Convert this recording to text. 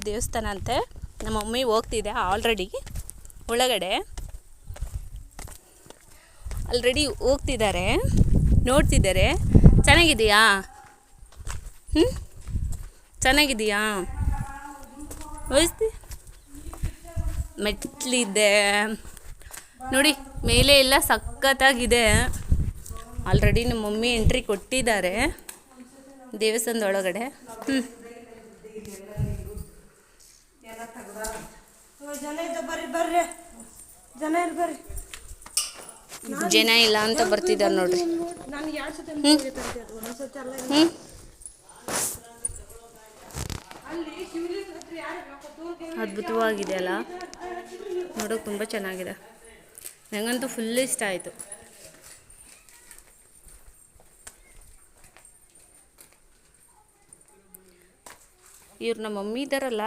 ದೇವಸ್ಥಾನ ಅಂತೆ. ನಮ್ಮ ಮಮ್ಮಿ ಹೋಗ್ತಿದೆ ಆಲ್ರೆಡಿ ಒಳಗಡೆ, ಹೋಗ್ತಿದ್ದಾರೆ, ನೋಡ್ತಿದ್ದಾರೆ. ಚೆನ್ನಾಗಿದೆಯಾ? ಚೆನ್ನಾಗಿದೆಯಾ? ವಹಿಸ್ತಿ ಮೆಟ್ಲಿದೆ ನೋಡಿ, ಮೇಲೆ ಎಲ್ಲ ಸಖತ್ತಾಗಿದೆ. ಆಲ್ರೆಡಿ ನಮ್ಮ ಮಮ್ಮಿ ಎಂಟ್ರಿ ಕೊಟ್ಟಿದ್ದಾರೆ ದೇವಸ್ಥಾನದ ಒಳಗಡೆ. ಜನ ಇಲ್ಲ ಅಂತ ಬರ್ತಿದ್ದಾರೆ ನೋಡ್ರಿ. ಅದ್ಭುತವಾಗಿದೆ ಅಲ್ಲ, ನೋಡೋಕೆ ತುಂಬ ಚೆನ್ನಾಗಿದೆ. ನನಗಂತೂ ಫುಲ್ ಇಷ್ಟ ಆಯಿತು. ಇವ್ರು ನಮ್ಮ ಮಮ್ಮಿ ಇದ್ದಾರಲ್ಲ.